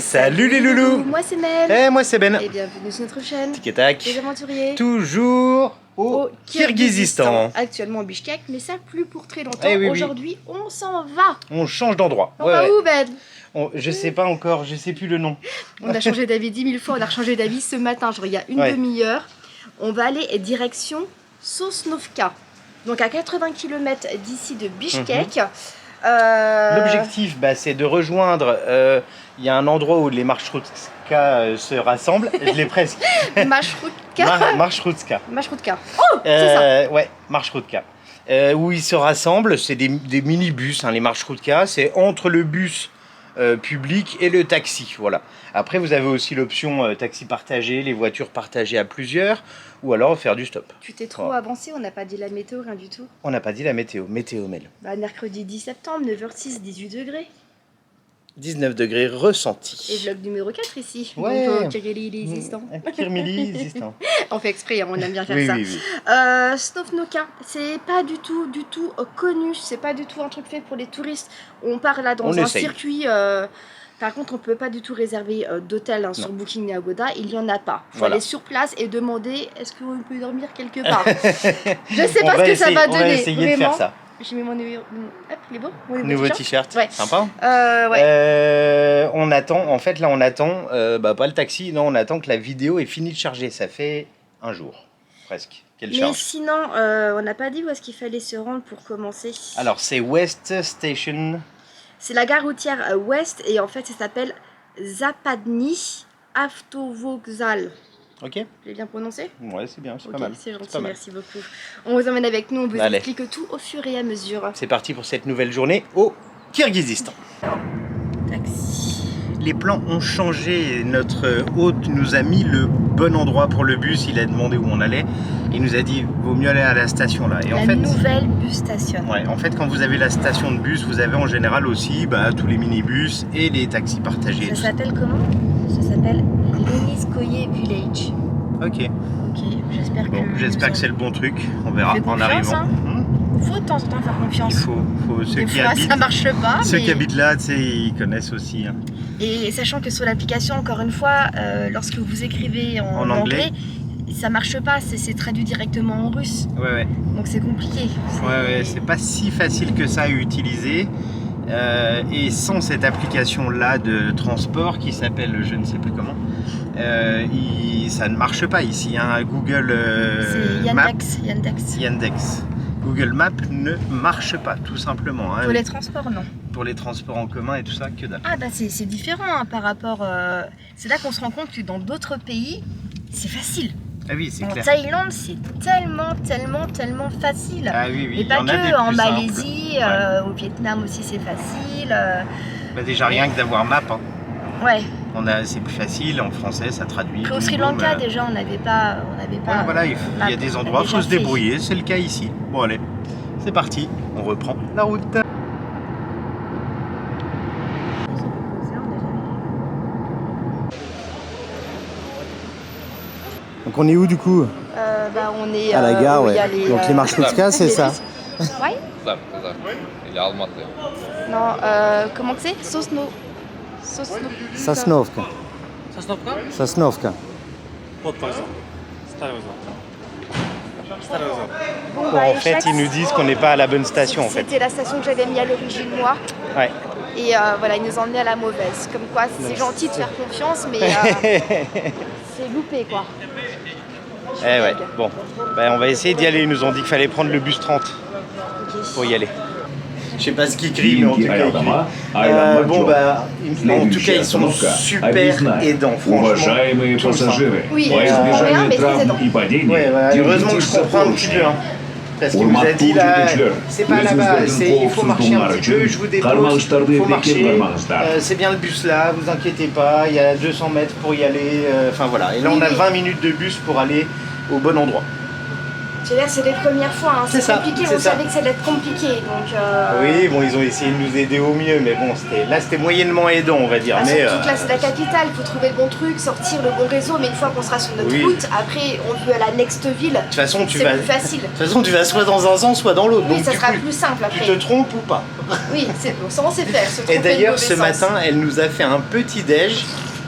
Salut les loulous. Moi c'est Mel. Et moi c'est Ben. Et bienvenue sur notre chaîne. Tic et tac. Les aventuriers. Toujours au Kirghizistan. Actuellement au Bishkek, mais ça plus pour très longtemps. Eh oui, oui. Aujourd'hui, on s'en va. On change d'endroit. On va où, Ben? Je sais pas encore, je sais plus le nom. On a changé d'avis 10 000 fois, on a changé d'avis ce matin, genre il y a une demi-heure. On va aller direction Sosnovka. Donc à 80 km d'ici de Bishkek. L'objectif, c'est de rejoindre. Il y a un endroit où les marchroutka se rassemblent. Je l'ai presque. Marchroutka. Marchroutka. Oh, c'est ça. Ouais, marchroutka. Où ils se rassemblent, c'est des minibus, les marchroutka. C'est entre le bus public et le taxi. Voilà. Après, vous avez aussi l'option taxi partagé, les voitures partagées à plusieurs, ou alors faire du stop. Tu t'es trop avancé, on n'a pas dit la météo, rien du tout. On n'a pas dit la météo. Météo, Mel. Mercredi 10 septembre, 9h06, 18 degrés. 19 degrés ressentis. Et vlog numéro 4 ici. Ouais. Donc, Kirghizistan. Kirghizistan. On fait exprès, on aime bien faire Oui, ça. oui, oui. Sosnovka, c'est pas du tout connu, c'est pas du tout un truc fait pour les touristes. On part là dans un circuit. Par contre, on peut pas du tout réserver d'hôtel sur Booking et Agoda, il y en a pas. Il faut aller sur place et demander est-ce qu'on peut dormir quelque part. Je sais pas ce que ça va donner. On va essayer de faire ça. J'ai mis mon numéro. Hop, il est beau. Nouveau t-shirt. Ouais. Sympa. Ouais. On attend, en fait, là, on attend, pas le taxi, non, on attend que la vidéo ait fini de charger. Ça fait un jour, presque, qu'elle charge. Mais sinon, on n'a pas dit où est-ce qu'il fallait se rendre pour commencer. Alors, c'est West Station. C'est la gare routière ouest et en fait, ça s'appelle Zapadny Avtovokzal. Ok. J'ai bien prononcé? Ouais, c'est bien, c'est pas mal. C'est gentil, merci beaucoup. On vous emmène avec nous, on vous explique tout au fur et à mesure. C'est parti pour cette nouvelle journée au Kirghizistan. Taxi. Les plans ont changé. Notre hôte nous a mis le bon endroit pour le bus. Il a demandé où on allait. Il nous a dit vaut mieux aller à la station là. Et la nouvelle bus station. Ouais, en fait, quand vous avez la station de bus, vous avez en général aussi tous les minibus et les taxis partagés. Ça s'appelle comment? Ça s'appelle Leniskoye Village. Ok. J'espère que c'est le bon truc. On verra en arrivant. Hein. Faut de temps en temps faire confiance. Il faut ceux qui habitent, ça marche pas. Ceux qui habitent là, ils connaissent aussi. Et sachant que sur l'application, encore une fois, lorsque vous écrivez en anglais, ça marche pas, c'est traduit directement en russe. Ouais. Donc c'est compliqué. Ouais, c'est pas si facile que ça à utiliser. Et sans cette application-là de transport qui s'appelle je ne sais plus comment, ça ne marche pas ici. Google Yandex. Google Maps ne marche pas, tout simplement. Pour les transports, non. Pour les transports en commun et tout ça, que dalle. C'est différent par rapport... C'est là qu'on se rend compte que dans d'autres pays, c'est facile. Ah oui, c'est clair. En Thaïlande, c'est tellement facile. Ah oui, mais pas que, en Malaisie, au Vietnam aussi c'est facile. Déjà rien que d'avoir map. Ouais. C'est plus facile, en français ça traduit. Au Sri Lanka déjà on n'avait pas. Voilà, il y a des endroits, il faut se débrouiller, c'est le cas ici. Bon allez, c'est parti, on reprend la route. Donc on est où du coup? On est à la gare, ouais. Donc les marchroutka, c'est ça? Ouais. Non, comment que c'est? Sosnovka. Bon, en fait, ils nous disent qu'on n'est pas à la bonne station. C'était la station que j'avais mis à l'origine moi. Ouais. Et ils nous ont emmenés à la mauvaise. Comme quoi, c'est gentil de faire confiance, mais c'est loupé quoi. Ouais. Bon, on va essayer d'y aller. Ils nous ont dit qu'il fallait prendre le bus 30 pour y aller. Je sais pas ce qu'ils crient, mais en tout cas, en tout cas, ils sont super aidants, franchement. Oui, rien, mais très aidants. Heureusement que je comprends un petit peu. Parce qu'il nous a dit là, c'est pas là-bas, il faut marcher un petit peu, je vous dépose, il faut marcher, c'est bien le bus là, vous inquiétez pas, il y a 200 mètres pour y aller, enfin voilà. Et là on a 20 minutes de bus pour aller au bon endroit. C'est les premières fois, hein. C'est compliqué, on savait que ça allait être compliqué. Donc, Oui, bon, ils ont essayé de nous aider au mieux, mais bon, c'était moyennement aidant, on va dire. Bah, mais surtout que là, c'est la capitale, il faut trouver le bon truc, sortir le bon réseau, mais une fois qu'on sera sur notre route, après, on peut à la next ville. De toute façon, c'est plus facile. De toute façon, tu vas soit dans un sens, soit dans l'autre. Oui, donc, ça sera plus simple après. Tu te trompes ou pas? Oui, c'est bon, ça on sait faire. Se Et tromper d'ailleurs, de ce mauvais matin, sens. elle nous a fait un petit déj.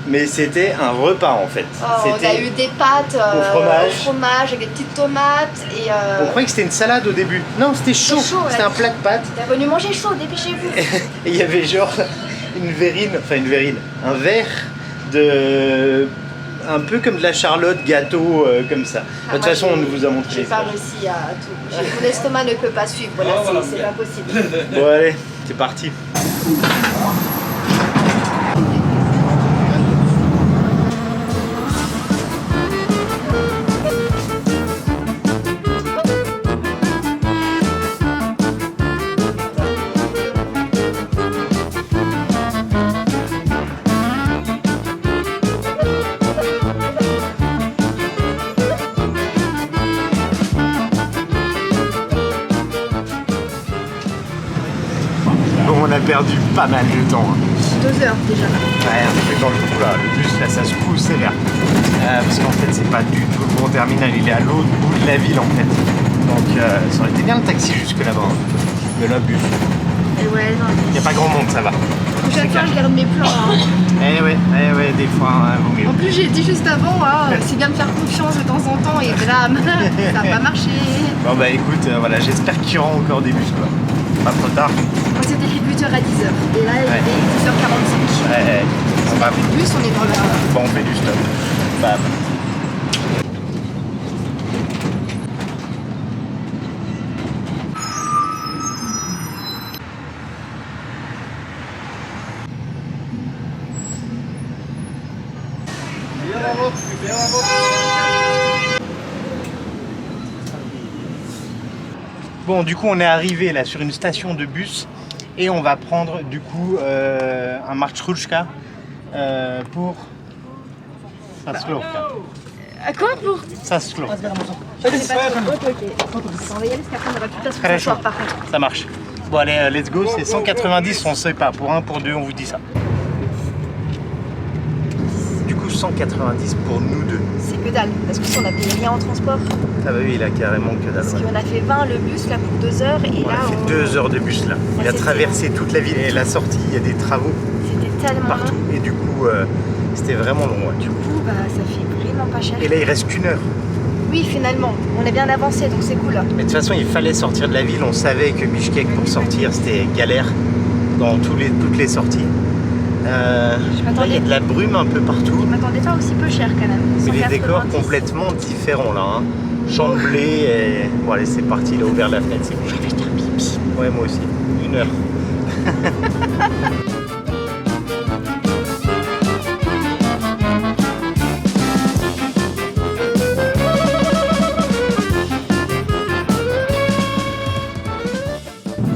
Mais c'était un repas en fait. Oh, on a eu des pâtes au fromage avec des petites tomates et. On croyait que c'était une salade au début. Non, c'était chaud. C'était un plat de pâtes. T'es venu manger chaud, dépêchez-vous. Et il y avait genre un verre de. Un peu comme de la charlotte, gâteau, comme ça. De toute façon, on vous a montré. J'ai pas réussi à tout. Mon estomac ne peut pas suivre, voilà, c'est pas possible. Bon, allez, c'est parti. On a perdu pas mal de temps. 2 heures déjà. Ouais, on est dans le coup là, le bus là ça se pousse sévère. Parce qu'en fait c'est pas du tout le bon terminal, il est à l'autre bout de la ville en fait. Donc ça aurait été bien le taxi jusque là-bas. Hein. Mais là bus. Et ouais, non. Il n'y a pas grand monde, ça va. Prochaine fois je garde mes plans. Hein. Eh ouais, des fois vaut mieux. En plus j'ai dit juste avant, c'est bien de faire confiance de temps en temps et blam, ça n'a pas marché. Bon bah écoute, voilà, j'espère qu'il y aura encore des bus quoi. Pas trop tard. Moi c'était les buteurs à 10h et là il est 10h45. Ouais, on va. Le bus, on est dans le. Bon, on fait du stop. Bam. Bon, du coup, on est arrivé là sur une station de bus et on va prendre du coup un marchruchka pour Saslovka. À quoi pour Saslovka. Je sais pas trop. Ok. On va y aller parce qu'après on aura tout à se Très chaud. par contre. Ça marche. Bon, allez, let's go. C'est 190, on sait pas. Pour 1, pour 2, on vous dit ça. Du coup, 190 pour nous deux. C'est que dalle, parce que si on a payé rien en transport. Ah bah oui, il a carrément que dalle. Parce qu'on a fait 20 le bus là pour 2 heures et On là a fait 2 heures de bus là. Il a traversé toute la ville et la sortie, il y a des travaux c'était tellement partout. long. Et du coup, c'était vraiment long. Ouais. Du coup, bah ça fait vraiment pas cher. Et là, il reste qu'une heure. Oui, finalement, on a bien avancé donc c'est cool. Mais de toute façon, il fallait sortir de la ville. On savait que Bishkek, pour sortir, c'était galère dans toutes les sorties. Là, il y a de la brume un peu partout. Je m'attendais pas aussi peu cher quand même. Mais les décors complètement différents là. Hein. Chamblé et. Bon, allez, c'est parti. Il a ouvert la fenêtre. C'est bon. Je vais faire pipi. Ouais, moi aussi. 1 heure.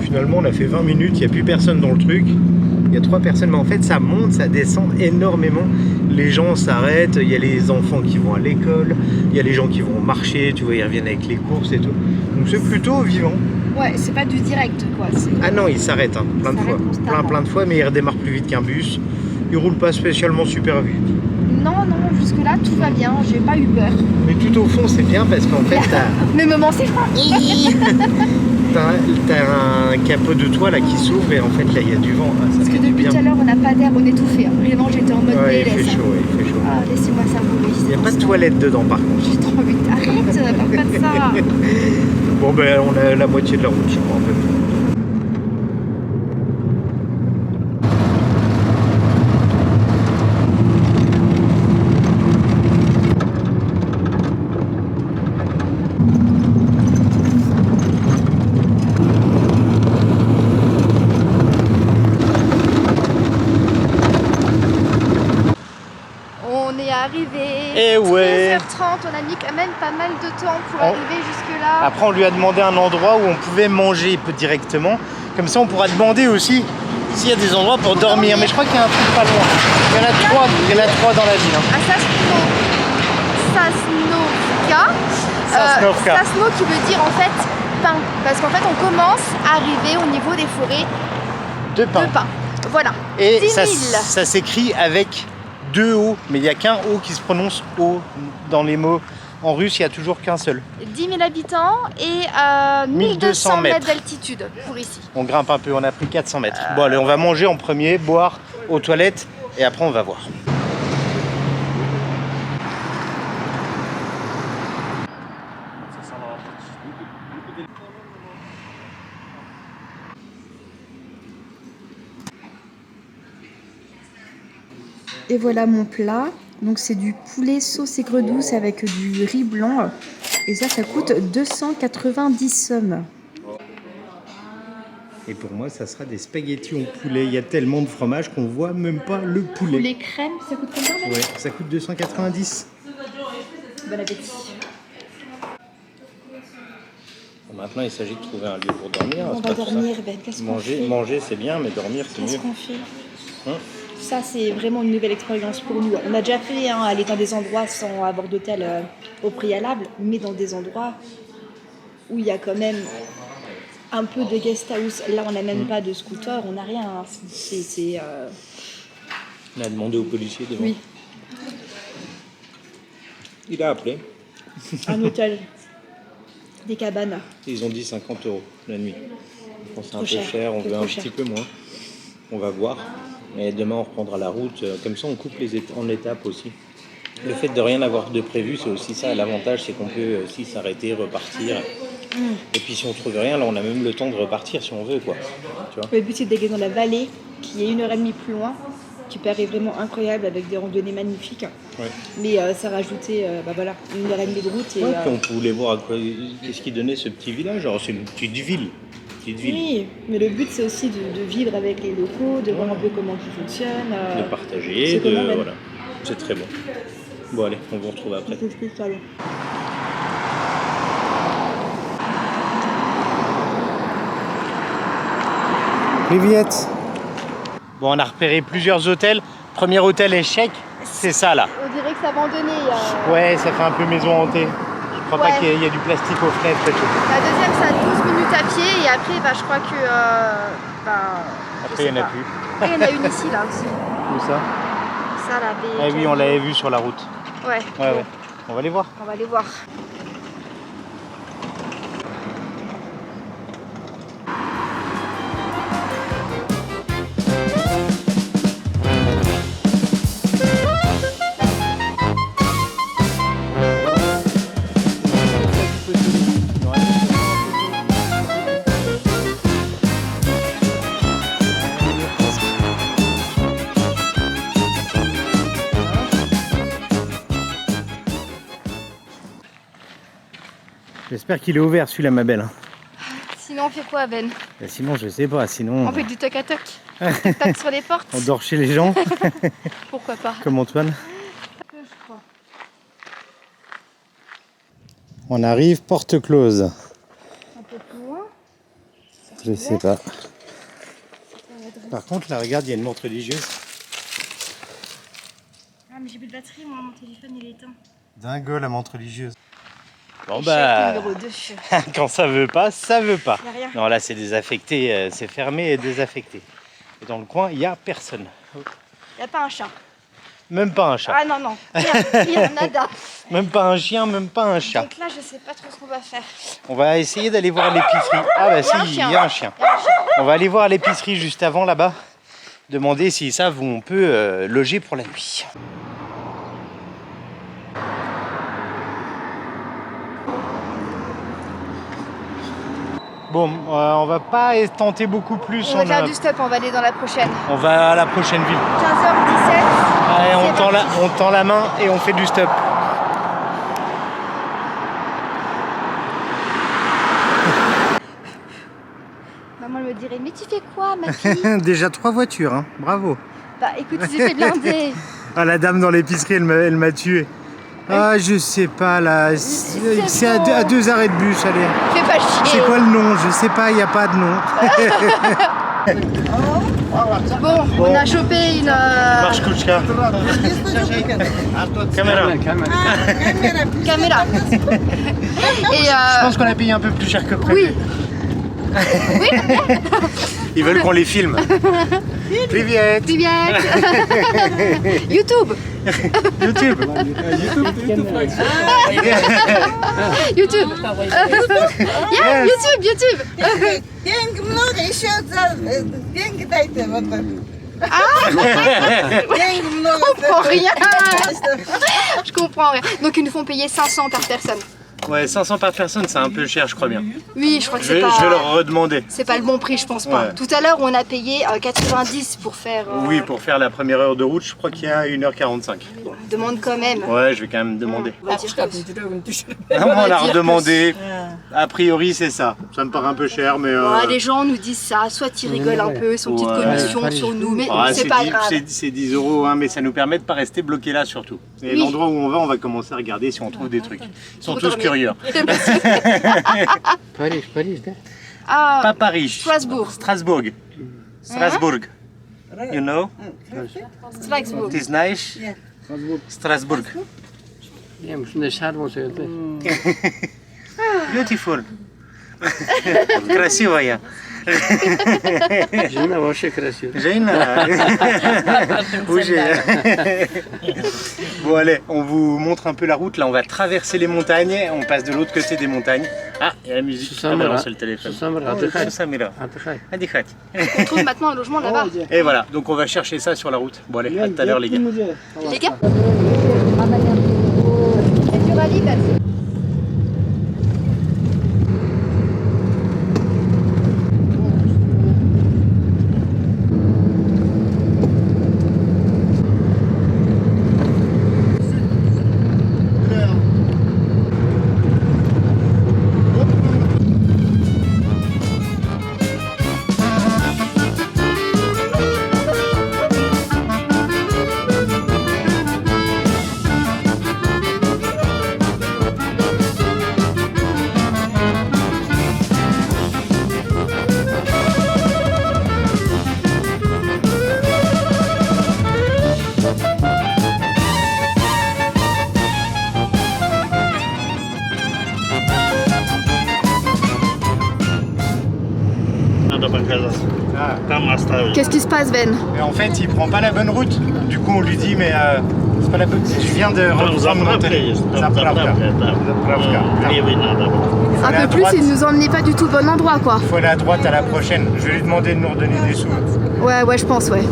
Finalement, on a fait 20 minutes, il n'y a plus personne dans le truc. Il y a 3 personnes, mais en fait, ça monte, ça descend énormément. Les gens s'arrêtent, il y a les enfants qui vont à l'école, il y a les gens qui vont marcher, tu vois, ils reviennent avec les courses et tout. Donc c'est plutôt vivant. Ouais, c'est pas du direct quoi. Ah non, ils s'arrêtent hein, plein de fois. Plein de fois, mais ils redémarrent plus vite qu'un bus. Ils roulent pas spécialement super vite. Non, jusque là tout va bien, j'ai pas eu peur. Mais tout au fond, c'est bien parce qu'en fait, Mais me c'est pas. T'as un capot de toit là qui s'ouvre et en fait là il y a du vent. Ah, ça parce que fait depuis tout à l'heure on n'a pas d'air, on est étouffé. Hein. Vraiment j'étais en mode ouais, PLS. il fait chaud. Ah, laissez-moi savourer. Il n'y a pas de toilette dedans par contre. J'ai trop envie de... Arrête, parle pas de ça. Bon ben on a la moitié de la route je crois en fait. Et ouais. 13h30, on a mis quand même pas mal de temps pour arriver jusque là. Après on lui a demandé un endroit où on pouvait manger directement. Comme ça on pourra demander aussi s'il y a des endroits pour dormir. Mais je crois qu'il y a un truc pas loin. Il y en a 3 dans la ville. Hein. À Sasnovka. Sasnovka. Sasno qui veut dire en fait pin. Parce qu'en fait on commence à arriver au niveau des forêts de pin. Voilà. Et 10 000. ça s'écrit avec 2 O, mais il n'y a qu'un O qui se prononce O dans les mots. En russe, il n'y a toujours qu'un seul. 10 000 habitants et 1200 mètres d'altitude pour ici. On grimpe un peu, on a pris 400 mètres. Bon allez, on va manger en premier, boire aux toilettes et après on va voir. Et voilà mon plat. Donc c'est du poulet sauce aigre douce avec du riz blanc. Et ça coûte 290 sommes. Et pour moi, ça sera des spaghettis au poulet. Il y a tellement de fromage qu'on voit même pas le poulet. Poulet crème, ça coûte combien? Ouais, ça coûte 290. Bon appétit. Maintenant, il s'agit de trouver un lieu pour dormir. On va dormir, Ben. Qu'est-ce qu'on fait? Manger, c'est bien, mais dormir, c'est mieux. Qu'est-ce qu'on fait? Ça, c'est vraiment une nouvelle expérience pour nous. On a déjà fait aller dans des endroits sans avoir d'hôtel au préalable, mais dans des endroits où il y a quand même un peu de guest house. Là, on n'a même pas de scooter, on n'a rien. On a demandé au policier devant. Oui. Il a appelé. Un hôtel. Des cabanes. Ils ont dit 50 € la nuit. Je pense que c'est un peu cher, cher, on veut un cher. petit peu moins. On va voir. Et demain, on reprendra la route. Comme ça, on coupe en étapes aussi. Le fait de rien avoir de prévu, c'est aussi ça. L'avantage, c'est qu'on peut aussi s'arrêter, repartir. Et puis, si on trouve rien, là, on a même le temps de repartir si on veut, quoi. Tu vois ? Le but, c'est d'aller dans la vallée, qui est 1h30 plus loin, qui paraît vraiment incroyable avec des randonnées magnifiques. Ouais. Mais ça rajoutait, 1h30 de route. Et, Ouais, puis on voulait voir à quoi, qu'est-ce qui donnait ce petit village. Alors, c'est une petite ville. Oui, mais le but, c'est aussi de vivre avec les locaux, de voir un peu comment ils fonctionnent. De partager, voilà. C'est très bon. Bon, allez, on vous retrouve après. C'est spécial. Привет. Bon, on a repéré plusieurs hôtels. Premier hôtel échec, c'est ça là. On dirait que c'est abandonné. Ouais, ça fait un peu maison hantée. Je crois pas qu'il y a du plastique aux fenêtres et tout. La deuxième, c'est à 12 minutes à pied et après, je crois que. Après, il n'y en a plus. Après, il y en a une ici là aussi. Où ça? Ça, la baie. Ah oui, on l'avait vu sur la route. Ouais. Ouais. On va les voir. On va aller voir. J'espère qu'il est ouvert celui-là, ma belle. Sinon, on fait quoi, Ben? Et sinon, je sais pas. Sinon, On fait du toc à toc. Toc sur les portes. on dort chez les gens, Pourquoi pas? comme Antoine. Je crois. On arrive, porte close. Un peu plus loin. Je sais pas. Par contre, là, regarde, il y a une montre religieuse. Ah, mais j'ai plus de batterie, moi, mon téléphone il est éteint. Dingo, la montre religieuse. Bon Échec numéro 2. quand ça veut pas, ça veut pas. Y a rien. Non, là c'est désaffecté, c'est fermé et désaffecté. Et dans le coin, il y a personne. Y a pas un chat. Même pas un chat. Ah non, non. Rien, nada. Même pas un chien, même pas un chat. Donc là, je sais pas trop ce qu'on va faire. On va essayer d'aller voir l'épicerie. Ah bah si, il y a un chien. On va aller voir l'épicerie juste avant là-bas. Demander s'ils savent où on peut loger pour la nuit. Bon, on va pas tenter beaucoup plus. On va faire du stop, on va aller dans la prochaine. On va à la prochaine ville. 15h17. Allez, on tend la main et on fait du stop. Maman elle me dirait, mais tu fais quoi, ma fille? Déjà 3 voitures, hein. Bravo. Bah écoute, tu t'es fait blinder. Ah, la dame dans l'épicerie, elle m'a tué. Ah, je sais pas là. C'est à 2 arrêts de bus, allez. Fais pas chier. C'est quoi le nom? Je sais pas, il n'y a pas de nom. Bon, on a chopé une... Marche Kouchka. Caméra. Caméra. Et Je pense qu'on a payé un peu plus cher que prévu. oui. Oui. Ils veulent qu'on les filme. Привет. Привет. YouTube. YouTube. YouTube. Yeah, YouTube. Деньги много, еще деньги дайте вот так. Деньги много. Je comprends rien. Je comprends rien. Donc ils nous font payer 500 par personne. Ouais, 500 par personne, c'est un peu cher, je crois bien. Oui, je crois que Je c'est pas... vais leur redemander. C'est pas le bon prix, je pense pas. Ouais. Tout à l'heure, on a payé 90 pour faire... Oui, pour faire la première heure de route, je crois qu'il y a 1h45. On demande quand même. Ouais, je vais quand même demander. On va dire que- On va l'a dire redemandé. A priori, c'est ça. Ça me paraît un peu cher, mais... Ouais, les gens nous disent ça, soit ils rigolent un peu, son petite Ouais. commission sur nous, mais Ah, c'est pas grave. c'est 10 €, hein, mais ça nous permet de pas rester bloqué là surtout. Et Oui. l'endroit où on va commencer à regarder si on trouve des trucs. Ils sont Faut tous dormir. curieux. Paris, да? Ah, Pas Paris. Strasbourg. Strasbourg. Strasbourg. You know? Strasbourg. It is nice. Strasbourg. Я муж не шарму söyledi. Beautiful. Красивая. Жена вообще красивая. Jane. Bouger. Bon allez, on vous montre un peu la route. Là, on va traverser les montagnes. On passe de l'autre côté des montagnes. Ah, il y a la musique. Ah, Susamira. balance le téléphone. Susamira, Susamira. отдыхай. Adikhat. On trouve maintenant un logement là-bas. Et voilà, donc on va chercher ça sur la route. Bon allez, à tout à l'heure les gars. Les gars C'est du rallye, vas-y. Qu'est-ce qui se passe, Ben? Mais en fait, il prend pas la bonne route. Du coup, on lui dit, mais c'est pas la bonne. Je viens de reprendre mon télé. Zapravka. Un peu plus, il nous emmenait pas du tout au bon endroit, quoi. Il faut aller à droite à la prochaine. Je vais lui demander de nous redonner des sous. Ouais, je pense, ouais.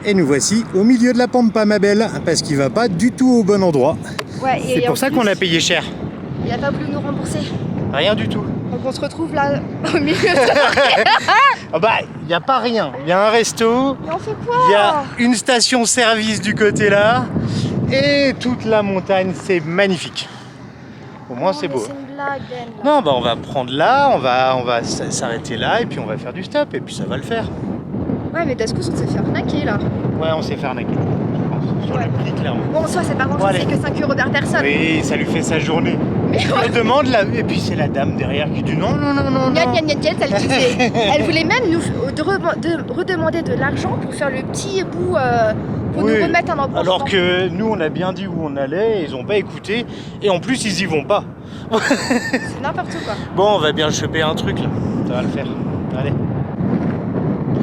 Et nous voici au milieu de la pampa, ma belle, parce qu'il va pas du tout au bon endroit. Ouais, C'est pour ça qu'on a payé cher. Il a pas voulu nous rembourser. Rien du tout. Donc on se retrouve là, au milieu de... Ah bah, il n'y a pas rien. Il y a un resto, Mais on fait quoi? il y a une station-service du côté là, et toute la montagne, c'est magnifique. Au moins, c'est beau. C'est une blague, Ben. Non, bah on va prendre là, on va s'arrêter là, et puis on va faire du stop, et puis ça va le faire. Ouais, mais Dascous, on s'est fait arnaquer, là. Ouais, on s'est fait arnaquer, je pense, sur Ouais. le prix, clairement. Bon, soit c'est pas grand Bon, chose, allez. c'est que 5 € par personne. Oui, ça lui fait sa journée. Mais On demande là, et puis c'est la dame derrière qui dit non, non, non, non, Gna, non. gna, gna, gna, elle disait. Elle voulait même nous redemander de l'argent pour faire le petit bout, pour Oui. nous remettre un embranchement. Alors que nous, on a bien dit où on allait, ils ont pas écouté, et en plus, ils y vont pas. C'est n'importe quoi. Bon, on va bien choper un truc là, ça va le faire. Allez.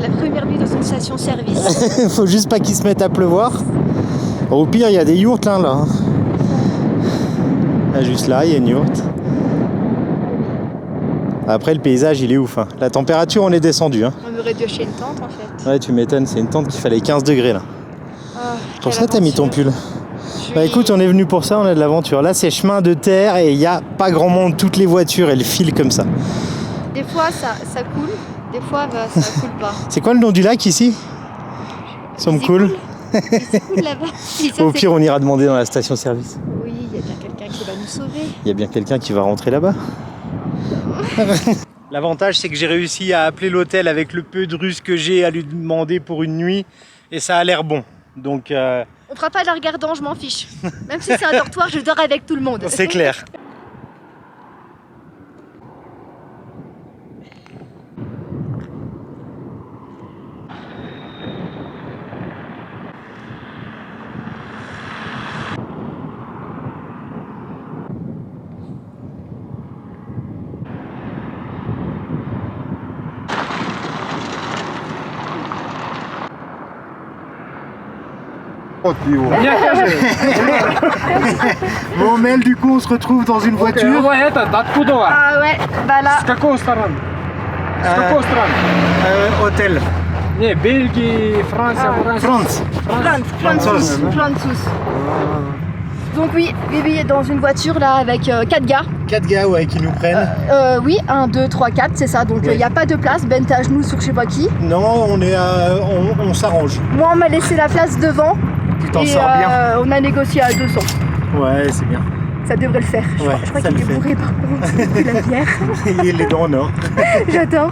La première nuit dans une station-service. Faut juste pas qu'il se mette à pleuvoir. Au pire, il y a des yourtes là. Là, juste là, il y a une yourte. Après, le paysage, il est ouf. Hein. La température, on est descendu. Hein. On aurait dû acheter une tente en fait. Ouais, tu m'étonnes, c'est une tente qu'il fallait 15 degrés là. Oh, Pour quelle ça, t'as mis ton aventure. pull. Bah écoute, on est venu pour ça, on a de l'aventure. Là, c'est chemin de terre et il n'y a pas grand monde. Toutes les voitures, elles filent comme ça. Des fois ça coule, des fois bah, ça coule pas. C'est quoi le nom du lac ici? Somme C'est cool. C'est cool là-bas. Et ça, Au c'est- pire, on ira demander dans la station-service. Oui, il y a bien quelqu'un qui va nous sauver. Il y a bien quelqu'un qui va rentrer là-bas. L'avantage, c'est que j'ai réussi à appeler l'hôtel avec le peu de russe que j'ai à lui demander pour une nuit et ça a l'air bon. Donc, On fera pas de la regardant, je m'en fiche. Même si c'est un dortoir, je dors avec tout le monde. c'est clair. Bon, Mel, du coup, on se retrouve dans une voiture. Ah ouais, bah là. Hôtel. Belgique, France, France. Francis. Donc oui, dans une voiture là avec 4 gars. 4 gars, ouais, qui nous prennent. Oui, 1, 2, 3, 4, c'est ça. Donc il Ouais. n'y a pas de place. Ben, t'es à genoux sur je sais pas qui. Non, on s'arrange. Moi, on m'a laissé la place devant. Tu t'en Et sors bien. on a négocié à 200. Ouais, c'est bien. Ça devrait le faire. Je Ouais, crois ça qu'il le est fait. bourré par contre. La bière. Il est les dents en or. J'adore.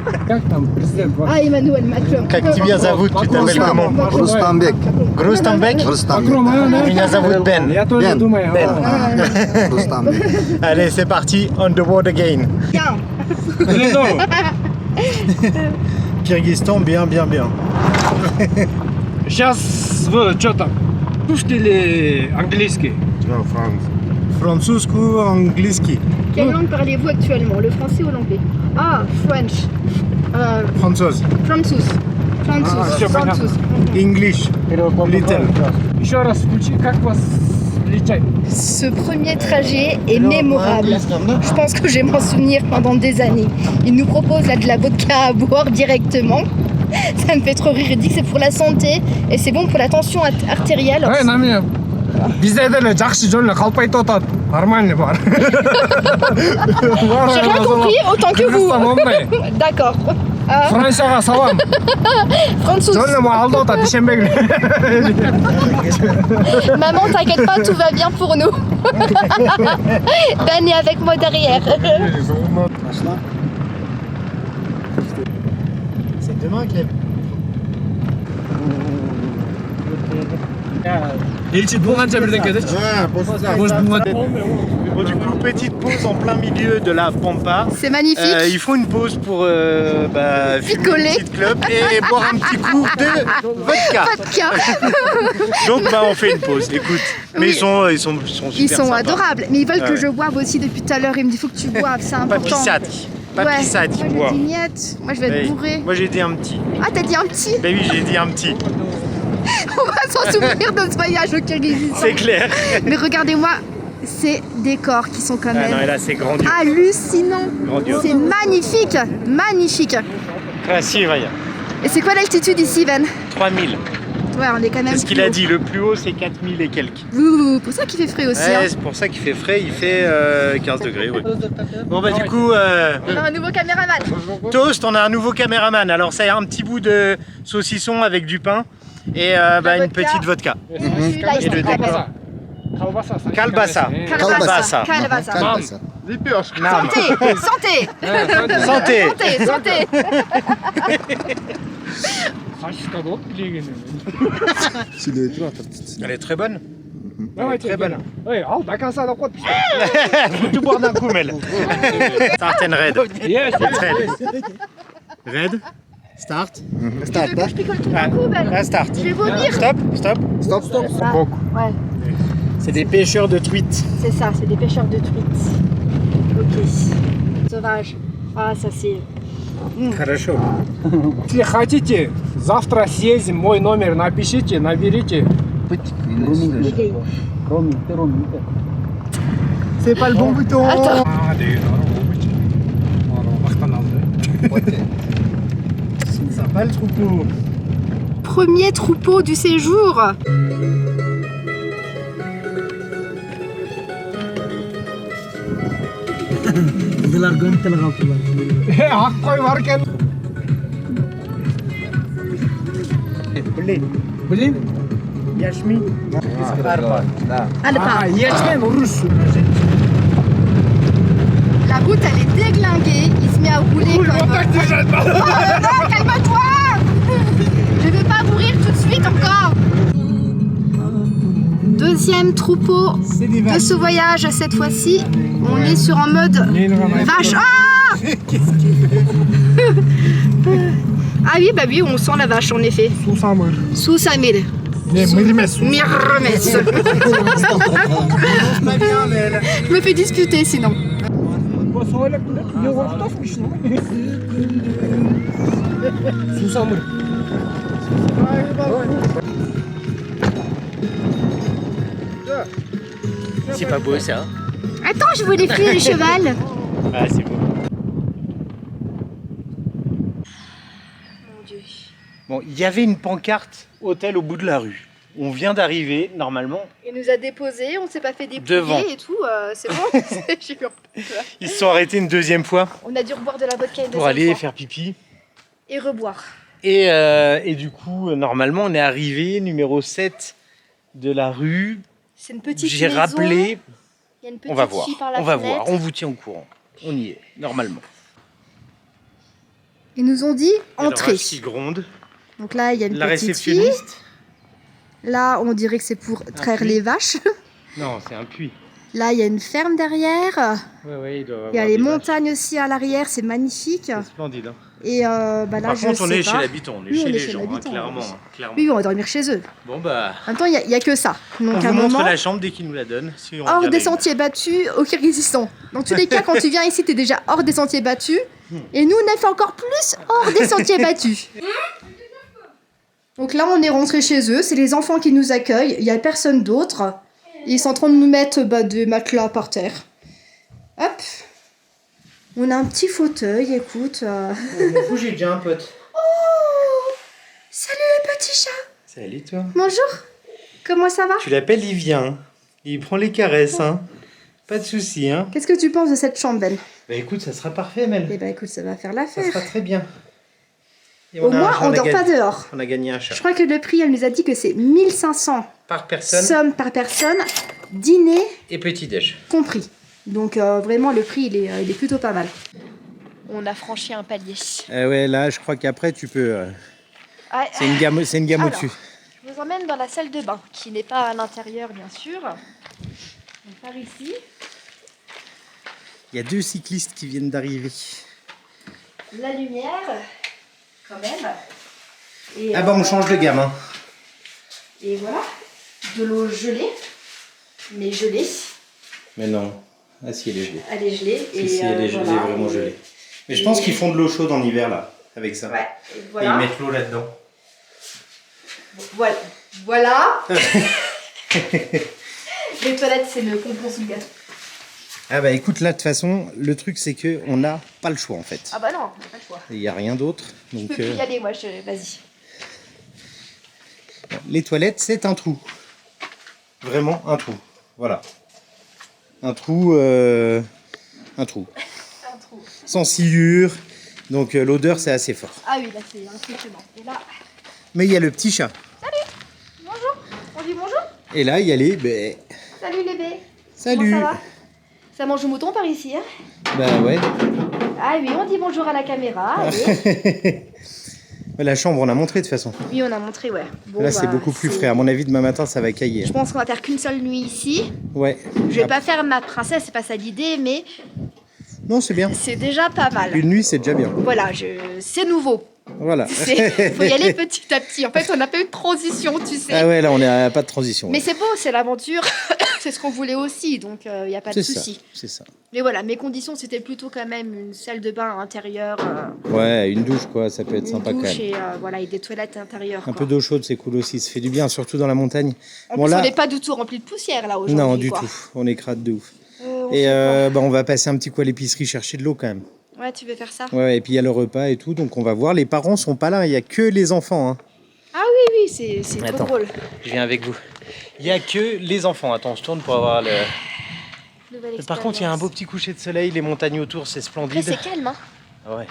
Ah, Emmanuel Macron. Как тебя зовут? Tu t'appelles comment? Rustamбек. Grostambec? Rustamбек. Меня зовут Ben. Я тоже думаю. Rustamбек. Allez, c'est parti. On the road again. Bien. Kyrgyzstan, bien. Сейчас вы что там? Слушайте ли английский? Французску, английский. Quelle langue parlez-vous actuellement? Le français ou l'anglais? Ah, French. Française. Francis. всё понятно. English. Little. Еще раз включи, как вас летать? Ce premier trajet est mémorable. Je pense que je vais m'en souvenir pendant des années. Il nous propose là de la vodka à boire directement. Ça me fait trop rire. Il dit que c'est pour la santé et c'est bon pour la tension artérielle. Нами бізде деле жақсы жолы қалпайтып атады. Нормальный бар. J'ai rien compris autant que vous. D'accord. Францияға салам. Francis. Жолы алды атады дүйшенбе күні. Maman, t'inquiète pas, tout va bien pour nous. Ben est avec moi derrière. C'est demain qu'il y a... Елші болғанша бірден кетеші. Bon, du coup, petite pause en plein milieu de la Pampa. C'est magnifique. Ils font une pause pour fumer Picoler. une petite clope et boire un petit coup de vodka. Vodka. Donc on fait une pause, écoute. Mais Oui. ils sont super Ils sont sympas. adorables. Mais ils veulent que Ouais. je boive aussi depuis tout à l'heure. Ils me disent faut que tu boives, c'est important. Papissati. Ouais. Papissati, Moi bois. je dis niet. Moi je vais être Oui. bourrée. Moi j'ai dit un petit. Ah t'as dit un petit. Ben oui, j'ai dit un petit. On va s'en souvenir de ce voyage au Kyrgyzstan. C'est clair. Mais regardez-moi ces décors qui sont quand Ah non, et même là c'est grandiose. hallucinants. Grandiose. C'est magnifique, magnifique. Красиво. Et c'est quoi l'altitude ici, Ben? 3000. Ouais, on est quand même. C'est ce qu'il plus a haut. dit, le plus haut c'est 4000 et quelques. Ouh, pour ça qu'il fait frais aussi. Ouais, Hein. c'est pour ça qu'il fait frais, il fait 15 degrés. Ouais. Bon bah du coup, On a un nouveau caméraman. Toast, on a un nouveau caméraman. Alors ça a un petit bout de saucisson avec du pain et une vodka. petite vodka. Celui-là, il Et le s'appelle décor. Kalbasa. Kalbasa. Kalbasa. Kalbasa. Kalbasa. Santé, santé, Santé. santé, santé. Elle est très bonne. Très bonne. Al бакаса да қойып. Faut tout boire d'un coup, Mel. Start and red. Yes. Red. Start. Start, да? Je picole tout d'un coup, Ben. Là, start. Je vais vomir. Stop, stop. Stop, stop. Ah, ouais, C'est des pêcheurs de truites. c'est ça, c'est des pêcheurs de truites. Ok. Sauvage. Ah, ça c'est. Хорошо. Если хотите, завтра съездим, мой номер напишите, наберите. C'est pas le bon bouton. Attends. C'est sympa le troupeau. Premier troupeau du séjour. Ақ қой бар екен. Блин. Yashmi. Arba. Alpin. Ячмен ұрыс. La route elle est déglinguée, il se met à rouler comme. Oh là là, calme-toi. Je vais pas mourir tout de suite encore. Deuxième troupeau de ce voyage cette fois-ci. On est sur un mode vache. Ah Ah oui, bah oui, on sent la vache en effet. Sous sa mille. Mirmes. Je me fais disputer sinon. C'est pas beau ça? Attends, je voulais fuir le cheval. Ah, c'est beau. Mon Dieu. Bon, il y avait une pancarte hôtel au bout de la rue. On vient d'arriver, normalement. Il nous a déposés, on s'est pas fait Devant. dépouiller et tout, c'est bon. J'ai eu peur. Ils se sont arrêtés une deuxième fois On a dû reboire de la vodka une pour deuxième aller fois. faire pipi. Et reboire. Et du coup, normalement, on est arrivé numéro 7 de la rue. C'est une petite J'ai maison. rappelé. Il y a une petite On va voir. fille par la On va fenêtre. voir. On vous tient au courant. On y est, normalement. Ils nous ont dit Il y a entrer. l'orage qui gronde. Donc là, il y a une La petite fille. réceptionniste. Là, on dirait que c'est pour traire puits. les vaches. Non, c'est un puits. Là, il y a une ferme derrière. Ouais, il doit avoir Il y a des les vaches. montagnes aussi à l'arrière, c'est magnifique. C'est splendide. Hein. Et bah là, Par je contre, on sais est pas. chez l'habitant, on est Oui, chez on est les chez gens, l'habitant, clairement, oui. clairement. Oui, on va dormir chez eux. Bon bah, En même temps, il n'y a que ça. Donc, on à vous un montre moment, la chambre dès qu'ils nous la donnent. Si on hors vient des la sentiers battus au Kyrgyzstan. Dans tous les cas, quand tu viens ici, tu es déjà hors des sentiers battus. Et nous, on a fait encore plus hors des sentiers battus. Donc là, on est rentré chez eux. C'est les enfants qui nous accueillent. Il n'y a personne d'autre. Ils sont en train de nous mettre des matelas par terre. Hop. On a un petit fauteuil, écoute. Vous, j'ai déjà un pote. Salut le petit chat. Salut toi. Bonjour. Comment ça va? Tu l'appelles, il vient. Il prend les caresses, hein. Pas de soucis, hein. Qu'est-ce que tu penses de cette chambre, Ben? Bah écoute, ça sera parfait, Mel. Eh ben écoute, ça va faire Ça l'affaire. sera très bien. Et Au moins, on dort pas gagné, dehors. on a gagné un chat. Je crois que le prix, elle nous a dit que c'est 1500 Par personne sommes par personne, dîner et petit-déj. compris. Donc vraiment, le prix, il est plutôt pas mal. On a franchi un palier. Ouais, là, je crois qu'après, tu peux... Ah, c'est une gamme Alors. au-dessus. je vous emmène dans la salle de bain, qui n'est pas à l'intérieur, bien sûr. On part ici. Il y a 2 cyclistes qui viennent d'arriver. La lumière, quand même. Et, Ah bah, on change de gamme, hein. Et voilà. De l'eau gelée. Mais gelée. Mais non. Ah si, elle est gelée. Elle est gelée. Si, si, elle est gelée, voilà. vraiment gelée. Mais je pense qu'ils font de l'eau chaude en hiver, là, avec ça. Ouais, et Et voilà. ils mettent l'eau là-dedans. Voilà. Voilà. Les toilettes, c'est le concombre sous le gâteau. Ah bah écoute, là, de toute façon, le truc, c'est qu'on n'a pas le choix, en fait. Ah bah non, on n'a pas le choix. Il n'y a rien d'autre. Je Donc, peux plus y aller, moi, vas-y. les toilettes, c'est un trou. Vraiment un trou. Voilà. Un trou. Un trou. Un trou. Sans sciure. Donc l'odeur, c'est assez fort. Ah oui, là, c'est impressionnant. Et là, Mais il y a le petit chat. bonjour. On dit bonjour. Et là, il y a les... Ben, Salut les bébés. salut. Comment ça va? Ça mange au mouton par ici, hein? Bah ouais. Ah oui, on dit bonjour à la caméra. Allez. La chambre, on a montré de toute façon. Oui, on a montré, ouais. Bon, Là, c'est bah, beaucoup plus c'est- frais. À mon avis, demain matin, ça va cailler. Je pense qu'on va faire qu'une seule nuit ici. Ouais. Je vais pas faire ma princesse, c'est pas ça l'idée, mais Non, c'est bien. c'est déjà pas mal. Une nuit, c'est déjà bien. Voilà, c'est nouveau. Voilà. Faut y aller petit à petit. En fait, on n'a pas eu de transition, tu sais. Ah ouais, là, on n'a pas de transition. Mais c'est beau, c'est l'aventure. C'est ce qu'on voulait aussi, donc il n'y a pas de C'est ça. souci. C'est ça. Mais voilà, mes conditions, c'était plutôt quand même une salle de bain intérieure, Ouais, une douche, quoi. Ça peut être une sympa quand douche même. et, voilà, et des toilettes intérieures. Un quoi. peu d'eau chaude, c'est cool aussi. Ça fait du bien, surtout dans la montagne. En Bon, plus, là- on n'est pas du tout rempli de poussière là aujourd'hui. Non, du quoi. tout. On est crade de ouf. On Et fait bah, on va passer un petit coup à l'épicerie chercher de l'eau quand même. quoi? Ouais, tu veux faire ça? Ouais, et puis il y a le repas et tout, donc on va voir. Les parents sont pas là, il y a que les enfants. Hein. Ah oui, oui, c'est trop Attends. drôle. Je viens avec vous. Il y a que les enfants. Attends, je tourne pour avoir le. Nouvelle Par contre, il y a un beau expérience. petit coucher de soleil, les montagnes autour, c'est Après, splendide. c'est calme, hein. Ouais.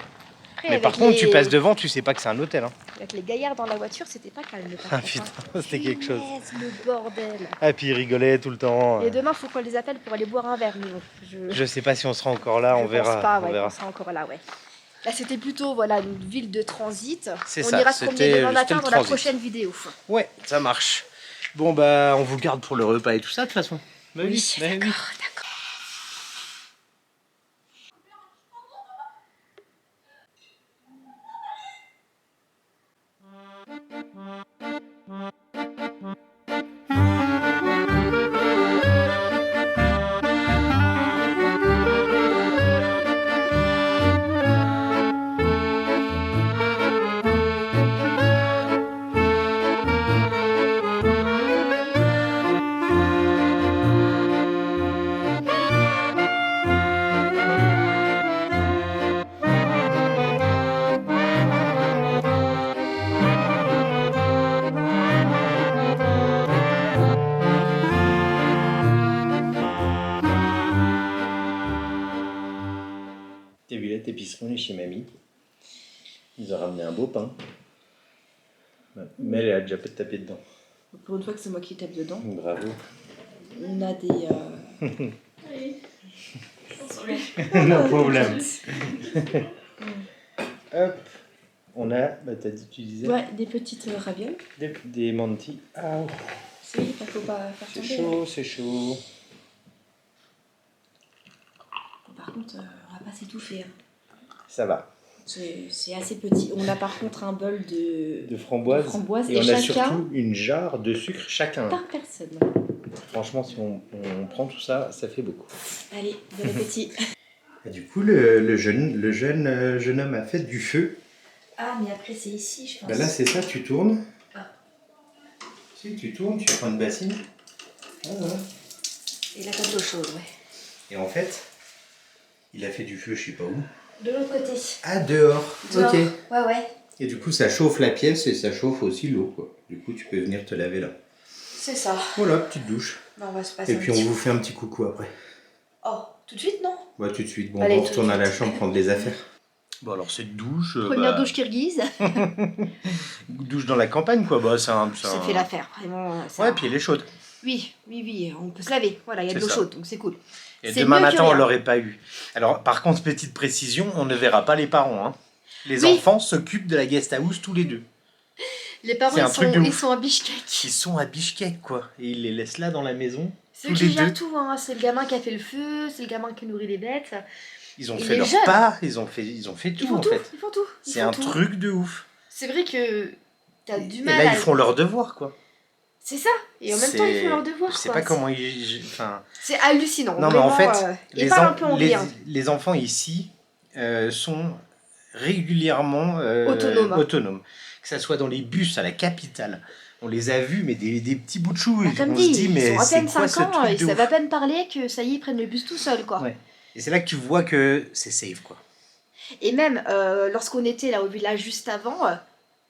Après, Mais avec par contre, tu les- passes devant, tu sais pas que c'est un hôtel. Hein. Avec les gaillards dans la voiture, c'était pas calme. par Ah contre, putain, hein. c'était quelque chose. Punaise, le bordel. Ah, puis ils rigolaient tout le temps. Et demain, faut qu'on les appelle pour aller boire un verre. Mais bon, Je sais pas si on sera encore là, on je verra. pense pas, on ouais, verra. qu'on sera encore là, ouais. Là, c'était plutôt voilà, une ville de transit. C'est on ça, ira se promener c'était- demain matin c'était le dans la transit. prochaine vidéo. Ouais, ça marche. Bon, bah, on vous garde pour le repas et tout ça, de toute façon. Bah oui, bah oui. d'accord, d'accord. On est chez mamie. Ils ont ramené un beau pain. Ouais. Mais elle a déjà pas tapé dedans. Pour une fois que c'est moi qui tape dedans. Bravo. On a des... No problème. Hop. On a, bah tu disais, Ouais, des petites ravioles. des mantis. Ah, Si, il faut pas faire c'est tomber. chaud, c'est chaud. Bon, par contre, on va pas s'étouffer. Hein. Ça va. C'est assez petit. On a par contre un bol De framboises. et Et on a chacun surtout une jarre de sucre chacun. par personne. Franchement, si on prend tout ça, ça fait beaucoup. Allez, bon appétit. Et du coup, le jeune homme a fait du feu. Ah, mais après c'est ici, je pense. Bah là, c'est ça, tu tournes. Ah. Si tu tournes, tu prends une bassine. Ah, voilà. Et là, t'as de l'eau chaude, ouais. Et en fait, il a fait du feu, je sais pas où. De l'autre côté. Ah, dehors. Dehors. Ok. Ouais. Et du coup, ça chauffe la pièce et ça chauffe aussi l'eau, quoi. Du coup, tu peux venir te laver là. C'est ça. Voilà, petite douche. Bon, on va se passer Et un puis, on petit vous fait un petit coucou après. Oh, tout de suite, non? Ouais, tout de suite. Bon, Allez, on tout de retourne à la suite. chambre prendre les affaires. Bon, alors, cette douche. Première douche kirghize. Douche dans la campagne, quoi. Bah, Ça fait l'affaire, vraiment. Ouais, puis elle est chaude. Oui, on peut se laver. Voilà, il y a de C'est l'eau ça. chaude, donc c'est cool. Et C'est demain mieux que matin, on rien. l'aurait pas eu. Alors, par contre, petite précision, on ne verra pas les parents. Hein. Les Oui. enfants s'occupent de la guest house tous les deux. Les parents, C'est un truc de ouf. ils sont à Bishkek. Ils sont à Bishkek, quoi. Et ils les laissent là dans la maison. C'est tous eux qui les gèrent deux. tout, hein. C'est le gamin qui a fait le feu, c'est le gamin qui nourrit les bêtes. Ils ont Et fait les leur jeunes. pas, ils ont fait Ils tout, font en tout, fait. ils font tout. C'est un truc de ouf. C'est vrai que t'as du Et mal là, à... ils font leur devoir, quoi. C'est ça. Et en même temps, ils font leur devoir, Je sais quoi. pas comment ils... Enfin... C'est hallucinant. Non, mais en vraiment, fait, ils parlent un peu anglais. Hein. les enfants ici sont régulièrement autonomes. Que ça soit dans les bus à la capitale. On les a vus, mais des petits bouts de chou. Bah, comme on dit, se dit, ils mais ont à peine c'est quoi 5 ce ans, truc ils de savent ouf à peine parler que ça y est, ils prennent le bus tout seuls, quoi. Ouais. Et c'est là que tu vois que c'est safe, quoi. Et même, lorsqu'on était là au village juste avant,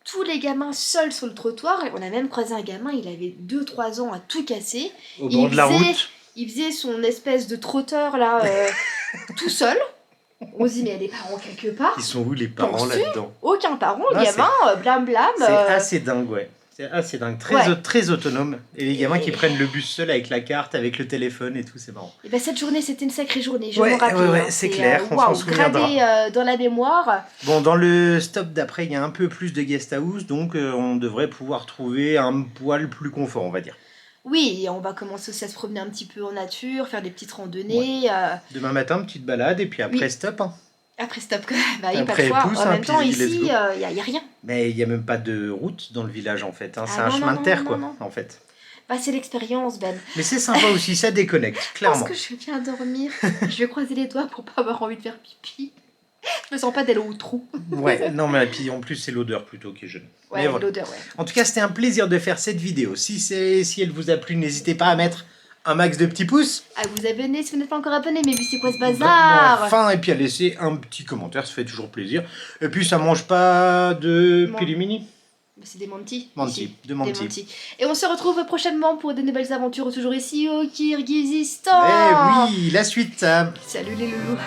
tous les gamins seuls sur le trottoir, on a même croisé un gamin, il avait 2-3 ans à tout casser. Au bord de la route. Il faisait son espèce de trotteur là, tout seul. On se dit, mais les parents quelque part. Ils sont où les parents Penses-tu là-dedans? Aucun parent, le Ah, gamin, blam blam. C'est assez dingue, ouais. C'est assez dingue. Très, Ouais. très autonome. Et les gamins qui Et- prennent le bus seul avec la carte, avec le téléphone et tout, c'est marrant. Et ben cette journée, c'était une sacrée journée, je Ouais, m'en rappelle. ouais, hein. c'est clair, on s'en waouh, souviendra. gravé dans la mémoire. Bon, dans le stop d'après, il y a un peu plus de guest house, donc on devrait pouvoir trouver un poil plus confort, on va dire. Oui, et on va commencer aussi à se promener un petit peu en nature, faire des petites randonnées. Demain matin, petite balade, et puis après, Oui. stop. Hein. Après stop, bah, il n'y a pas Après, le choix. pousse, En hein, même temps, puis let's ici, go. il n'y a rien. Mais il n'y a même pas de route dans le village, en fait. Hein. Ah C'est un non, chemin non, de terre, non, quoi, non. en fait. Bah, c'est l'expérience, Ben. Mais c'est sympa aussi, ça déconnecte, clairement. Parce que je viens dormir. Je vais croiser les doigts pour pas avoir envie de faire pipi. Je me sens pas d'aller au trou. Ouais, non, mais puis en plus, c'est l'odeur plutôt qui est jeune. Ouais, Mais voilà. l'odeur, ouais. En tout cas, c'était un plaisir de faire cette vidéo. Si elle vous a plu, n'hésitez pas à mettre un max de petits pouces. À vous abonner si vous n'êtes pas encore abonné, mais vu c'est quoi ce Bon, bazar? enfin, et puis à laisser un petit commentaire, ça fait toujours plaisir. Et puis, ça mange pas de Non. pilimini. C'est des mantis. Mantis, ici. de Des mantis. mantis. Et on se retrouve prochainement pour de nouvelles aventures, toujours ici au Eh Kirghizistan. oui, la suite. Salut les loulous.